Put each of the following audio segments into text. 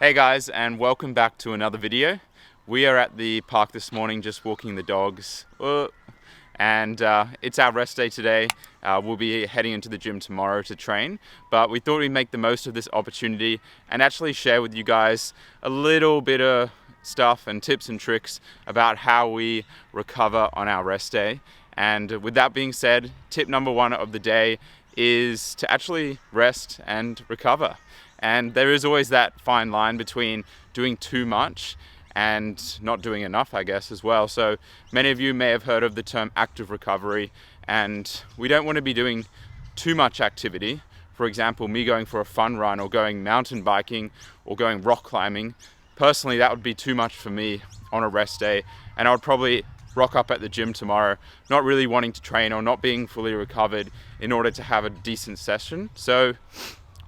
Hey guys, and welcome back to another video. We are at the park this morning just walking the dogs, and it's our rest day today. We'll be heading into the gym tomorrow to train, but we thought we'd make the most of this opportunity and actually share with you guys a little bit of stuff and tips and tricks about how we recover on our rest day. And with that being said, tip number one of the day is to actually rest and recover. And there is always that fine line between doing too much and not doing enough, I guess, as well. So many of you may have heard of the term active recovery, and we don't want to be doing too much activity. For example, me going for a fun run or going mountain biking or going rock climbing. Personally, that would be too much for me on a rest day, and I would probably rock up at the gym tomorrow not really wanting to train or not being fully recovered in order to have a decent session. So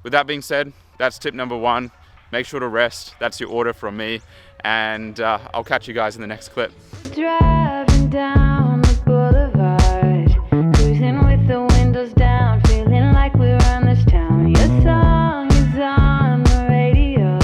with that being said, that's tip number one. Make sure to rest. That's your order from me. And I'll catch you guys in the next clip. Driving down the boulevard, cruising with the windows down, feeling like we run this town. Your song is on the radio,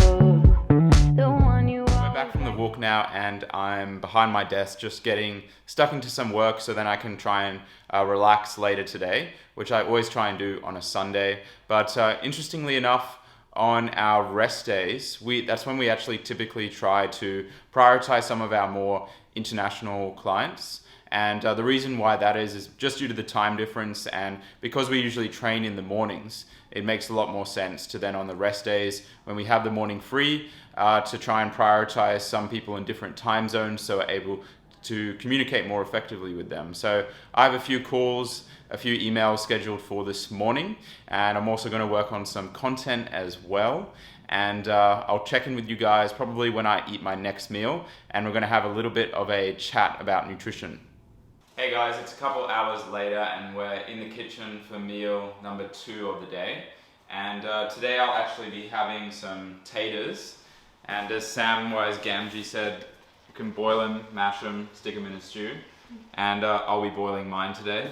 the one you We're back from the walk now, and I'm behind my desk just getting stuck into some work so then I can try and relax later today, which I always try and do on a Sunday. But interestingly enough, on our rest days, that's when we actually typically try to prioritize some of our more international clients. And the reason why that is just due to the time difference, and because we usually train in the mornings, it makes a lot more sense to then on the rest days when we have the morning free to try and prioritize some people in different time zones so we're able to communicate more effectively with them. So I have a few calls, a few emails scheduled for this morning, and I'm also going to work on some content as well. And I'll check in with you guys probably when I eat my next meal, and we're going to have a little bit of a chat about nutrition. Hey guys, it's a couple hours later and we're in the kitchen for meal number 2 of the day. And today I'll actually be having some taters. And as Samwise Gamgee said, you can boil them, mash them, stick them in a stew. And I'll be boiling mine today.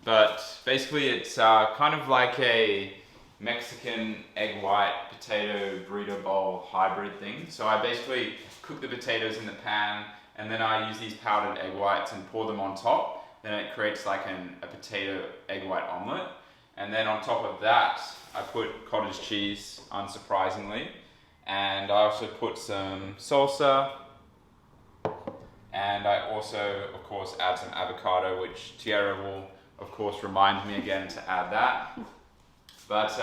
But basically it's kind of like a Mexican egg white potato burrito bowl hybrid thing. So I basically cook the potatoes in the pan, and then I use these powdered egg whites and pour them on top. Then it creates like a potato egg white omelette. And then on top of that, I put cottage cheese, unsurprisingly. And I also put some salsa. And I also, of course, add some avocado, which Tierra will, of course, remind me again to add that. But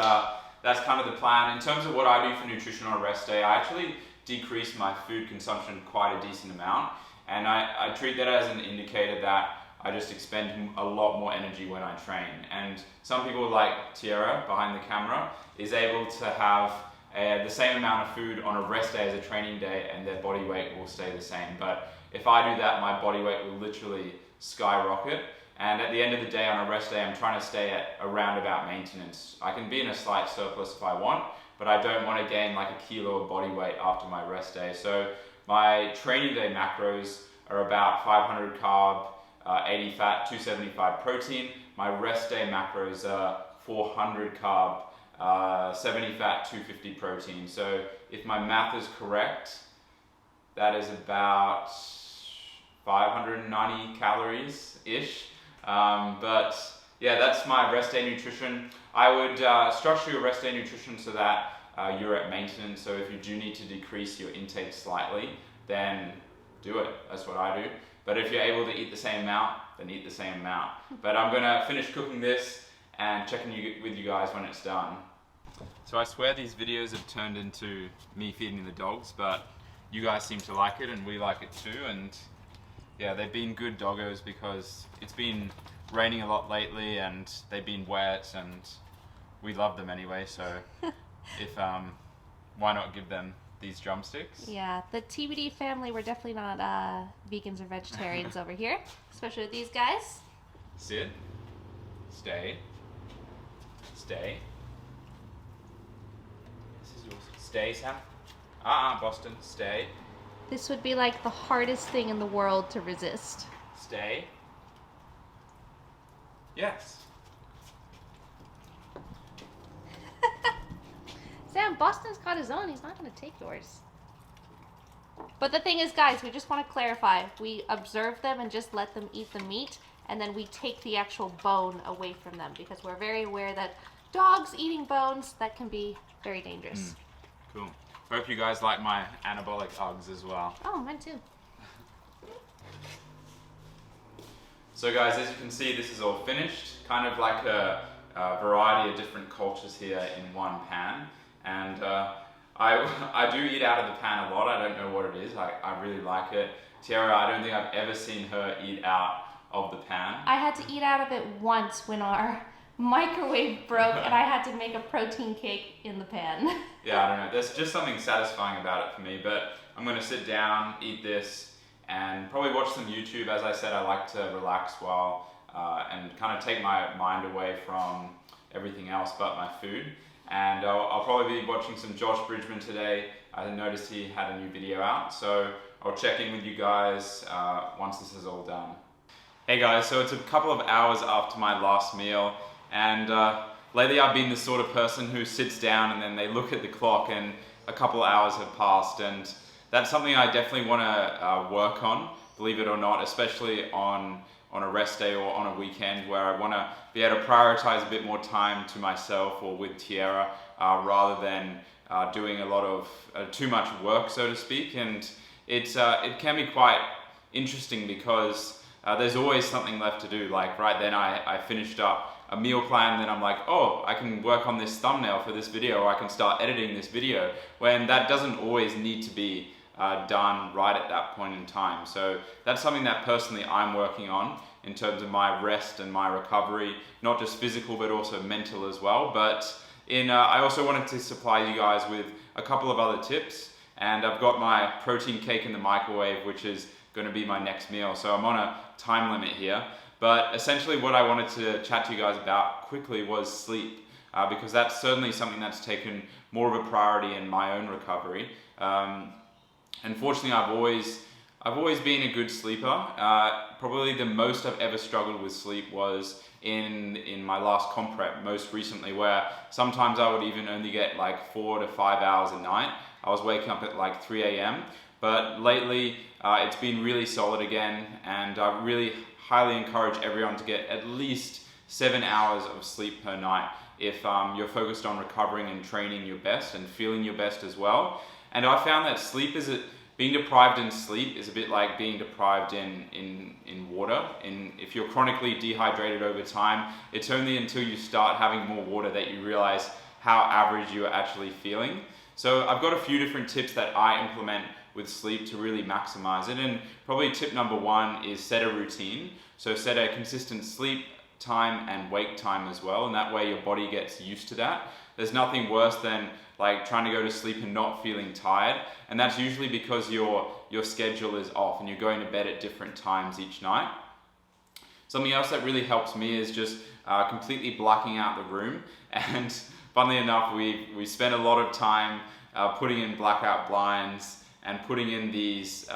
that's kind of the plan. In terms of what I do for nutrition on a rest day, I actually decrease my food consumption quite a decent amount. And I treat that as an indicator that I just expend a lot more energy when I train. And some people like Tierra behind the camera is able to have the same amount of food on a rest day as a training day, and their body weight will stay the same. But if I do that, my body weight will literally skyrocket. And at the end of the day, on a rest day, I'm trying to stay at around about maintenance. I can be in a slight surplus if I want, but I don't want to gain like a kilo of body weight after my rest day. So my training day macros are about 500 carb, 80 fat, 275 protein. My rest day macros are 400 carb, 70 fat, 250 protein. So if my math is correct, that is about 590 calories-ish. But yeah, that's my rest day nutrition. I would structure your rest day nutrition so that you're at maintenance. So if you do need to decrease your intake slightly, then do it. That's what I do. But if you're able to eat the same amount, then eat the same amount. But I'm gonna finish cooking this and checking with you guys when it's done. So I swear these videos have turned into me feeding the dogs, but you guys seem to like it and we like it too. And yeah, they've been good doggos because it's been raining a lot lately and they've been wet, and we love them anyway. So if why not give them these drumsticks? Yeah, the TBD family, we're definitely not vegans or vegetarians over here, especially with these guys. Sit. Stay. Stay. This is yours. Stay, Sam. Boston. Stay. This would be like the hardest thing in the world to resist. Stay. Yes. Sam, Boston's got his own. He's not going to take yours. But the thing is, guys, we just want to clarify. We observe them and just let them eat the meat, and then we take the actual bone away from them because we're very aware that dogs eating bones, that can be very dangerous. Cool. Hope you guys like my anabolic Uggs as well. Oh, mine too. So guys, as you can see, this is all finished. Kind of like a variety of different cultures here in one pan. And I do eat out of the pan a lot. I don't know what it is. I really like it. Tiara, I don't think I've ever seen her eat out of the pan. I had to eat out of it once when our microwave broke and I had to make a protein cake in the pan. Yeah, I don't know. There's just something satisfying about it for me. But I'm going to sit down, eat this, and probably watch some YouTube. As I said, I like to relax while and kind of take my mind away from everything else but my food. And I'll probably be watching some Josh Bridgman today. I noticed he had a new video out, so I'll check in with you guys once this is all done. Hey guys, so it's a couple of hours after my last meal, and lately I've been the sort of person who sits down and then they look at the clock and a couple of hours have passed, and that's something I definitely want to work on, believe it or not, especially on a rest day or on a weekend where I want to be able to prioritize a bit more time to myself or with Tiara rather than doing a lot of too much work, so to speak. And it can be quite interesting because there's always something left to do. Like right then I finished up a meal plan, then I'm like, oh, I can work on this thumbnail for this video, or I can start editing this video, when that doesn't always need to be done right at that point in time. So that's something that personally I'm working on in terms of my rest and my recovery, not just physical but also mental as well. But I also wanted to supply you guys with a couple of other tips, and I've got my protein cake in the microwave, which is going to be my next meal. So I'm on a time limit here, but essentially what I wanted to chat to you guys about quickly was sleep, because that's certainly something that's taken more of a priority in my own recovery. Unfortunately, I've always been a good sleeper. Probably the most I've ever struggled with sleep was in my last comp prep, most recently, where sometimes I would even only get like 4 to 5 hours a night. I was waking up at like 3 a.m. But lately, it's been really solid again, and I really highly encourage everyone to get at least 7 hours of sleep per night if you're focused on recovering and training your best and feeling your best as well. And I found that being deprived in sleep is a bit like being deprived in water. If you're chronically dehydrated over time, it's only until you start having more water that you realize how average you are actually feeling. So I've got a few different tips that I implement with sleep to really maximize it. And probably tip number one is set a routine. So set a consistent sleep time and wake time as well, and that way your body gets used to that. There's nothing worse than like trying to go to sleep and not feeling tired, and that's usually because your schedule is off and you're going to bed at different times each night. Something else that really helps me is just completely blacking out the room, and funnily enough, we spend a lot of time putting in blackout blinds and putting in these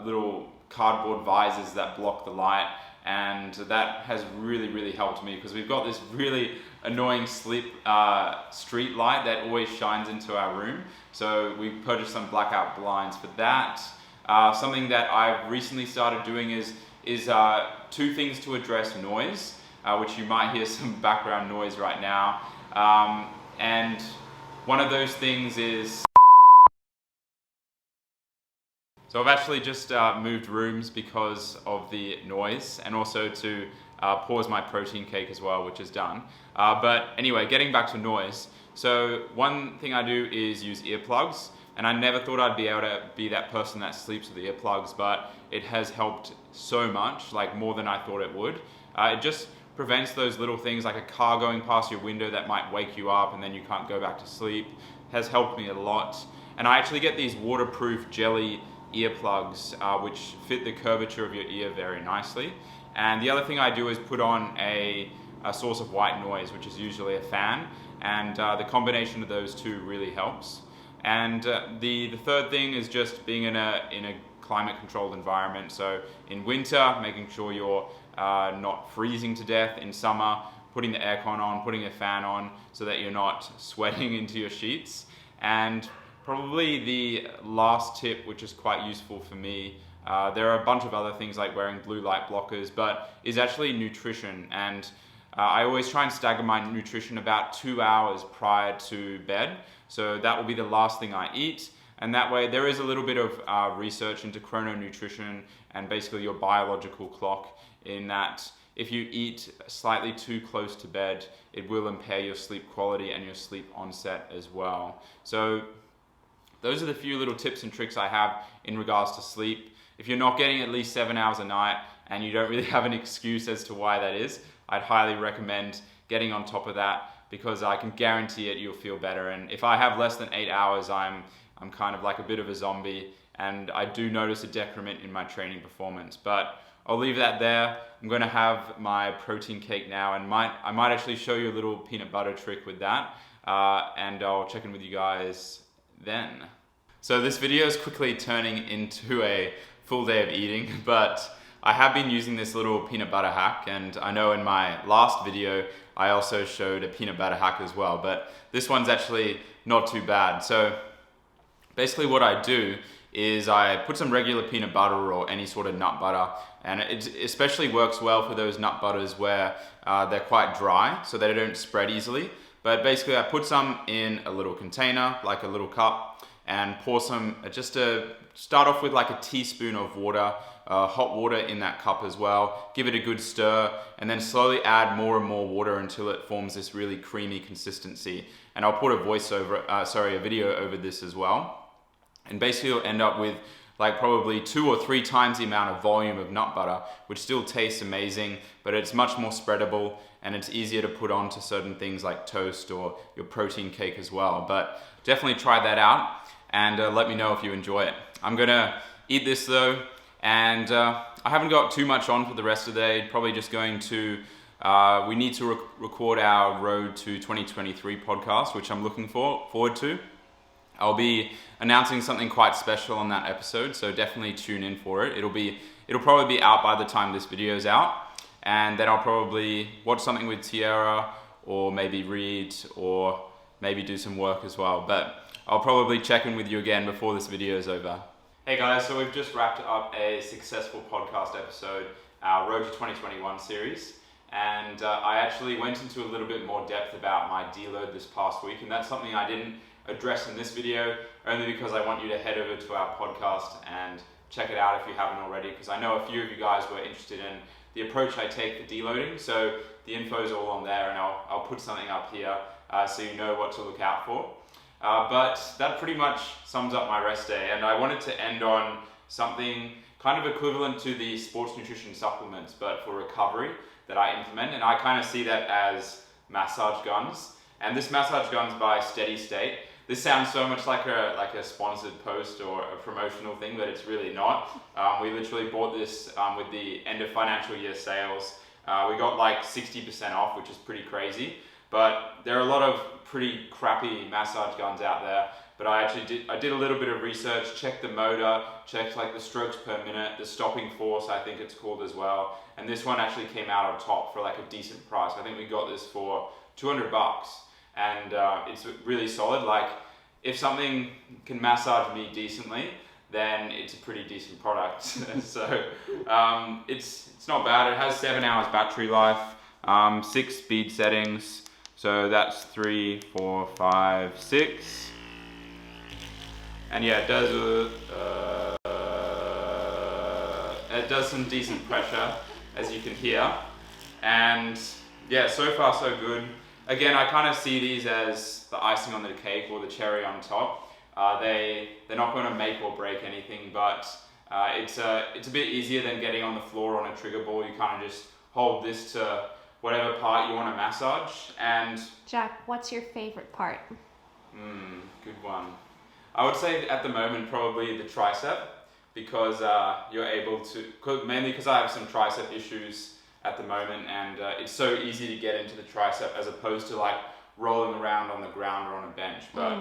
little cardboard visors that block the light, and that has really helped me because we've got this really annoying street light that always shines into our room. So we purchased some blackout blinds for that. Something that I've recently started doing is two things to address noise, which you might hear some background noise right now. And one of those things is... So I've actually just moved rooms because of the noise, and also to pause my protein cake as well, which is done. But anyway, getting back to noise. So one thing I do is use earplugs, and I never thought I'd be able to be that person that sleeps with earplugs, but it has helped so much, like more than I thought it would. It just prevents those little things like a car going past your window that might wake you up and then you can't go back to sleep. It has helped me a lot. And I actually get these waterproof jelly earplugs which fit the curvature of your ear very nicely. And the other thing I do is put on a source of white noise, which is usually a fan, and the combination of those two really helps. And the third thing is just being in a climate controlled environment. So in winter, making sure you're not freezing to death. In summer, putting the aircon on, putting a fan on so that you're not sweating into your sheets. And probably the last tip, which is quite useful for me, there are a bunch of other things like wearing blue light blockers, but is actually nutrition. And I always try and stagger my nutrition about 2 hours prior to bed. So that will be the last thing I eat. And that way there is a little bit of research into chrononutrition and basically your biological clock, in that if you eat slightly too close to bed, it will impair your sleep quality and your sleep onset as well. So those are the few little tips and tricks I have in regards to sleep. If you're not getting at least 7 hours a night and you don't really have an excuse as to why that is, I'd highly recommend getting on top of that, because I can guarantee it, you'll feel better. And if I have less than 8 hours, I'm kind of like a bit of a zombie, and I do notice a decrement in my training performance. But I'll leave that there. I'm going to have my protein cake now, and I might actually show you a little peanut butter trick with that, and I'll check in with you guys then. So this video is quickly turning into a full day of eating, but I have been using this little peanut butter hack, and I know in my last video I also showed a peanut butter hack as well, but this one's actually not too bad. So basically what I do is I put some regular peanut butter or any sort of nut butter, and it especially works well for those nut butters where they're quite dry, so they don't spread easily. But basically I put some in a little container, like a little cup, and pour some, start off with like a teaspoon of water, hot water in that cup as well. Give it a good stir, and then slowly add more and more water until it forms this really creamy consistency. And I'll put a video over this as well. And basically you'll end up with like probably 2 or 3 times the amount of volume of nut butter, which still tastes amazing, but it's much more spreadable and it's easier to put onto certain things like toast or your protein cake as well. But definitely try that out, and let me know if you enjoy it. I'm gonna eat this though, and I haven't got too much on for the rest of the day. Probably just going to, we need to record our Road to 2023 podcast, which I'm looking forward to. I'll be announcing something quite special on that episode, so definitely tune in for it. It'll probably be out by the time this video is out, and then I'll probably watch something with Tiara, or maybe read, or maybe do some work as well. But I'll probably check in with you again before this video is over. Hey guys, so we've just wrapped up a successful podcast episode, our Road to 2021 series, and I actually went into a little bit more depth about my deload this past week, and that's something I didn't address in this video, only because I want you to head over to our podcast and check it out if you haven't already, because I know a few of you guys were interested in the approach I take for deloading. So the info's all on there, and I'll put something up here so you know what to look out for. But that pretty much sums up my rest day, and I wanted to end on something kind of equivalent to the sports nutrition supplements, but for recovery, that I implement, and I kind of see that as massage guns. And this massage gun's by Steady State. This sounds so much like a sponsored post or a promotional thing, but it's really not. We literally bought this with the end of financial year sales. We got like 60% off, which is pretty crazy. But there are a lot of pretty crappy massage guns out there. But I did a little bit of research, checked the motor, checked like the strokes per minute, the stopping force, I think it's called as well. And this one actually came out on top for like a decent price. I think we got this for $200. And it's really solid. Like, if something can massage me decently, then it's a pretty decent product. So it's not bad. It has 7 hours battery life, 6 speed settings. So that's 3, 4, 5, 6. And yeah, it does some decent pressure, as you can hear. And yeah, so far so good. Again, I kind of see these as the icing on the cake or the cherry on top. They're not going to make or break anything, but it's a bit easier than getting on the floor on a trigger ball. You kind of just hold this to whatever part you want to massage. And Jack, what's your favorite part? Good one. I would say at the moment probably the tricep, because you're able to, mainly because I have some tricep issues at the moment, and it's so easy to get into the tricep as opposed to like rolling around on the ground or on a bench. But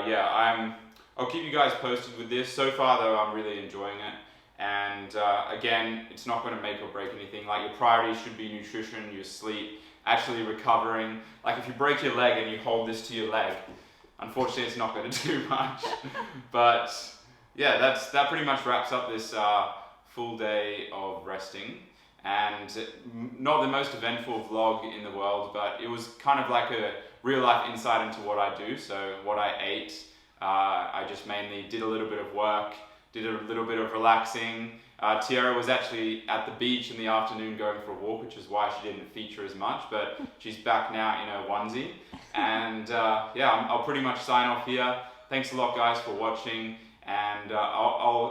yeah, I'll keep you guys posted with this. So far though, I'm really enjoying it. And again, it's not going to make or break anything. Like, your priorities should be nutrition, your sleep, actually recovering. Like, if you break your leg and you hold this to your leg, unfortunately it's not going to do much. But yeah, that pretty much wraps up this full day of resting. And not the most eventful vlog in the world, but it was kind of like a real life insight into what I do. So what I ate, I just mainly did a little bit of work, did a little bit of relaxing. Tiara was actually at the beach in the afternoon going for a walk, which is why she didn't feature as much, but she's back now in her onesie. And yeah, I'll pretty much sign off here. Thanks a lot, guys, for watching. And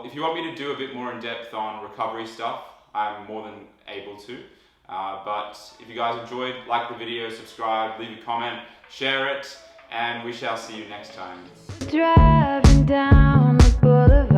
if you want me to do a bit more in depth on recovery stuff, I'm more than able to. But if you guys enjoyed, like the video, subscribe, leave a comment, share it, and we shall see you next time. Driving down the boulevard.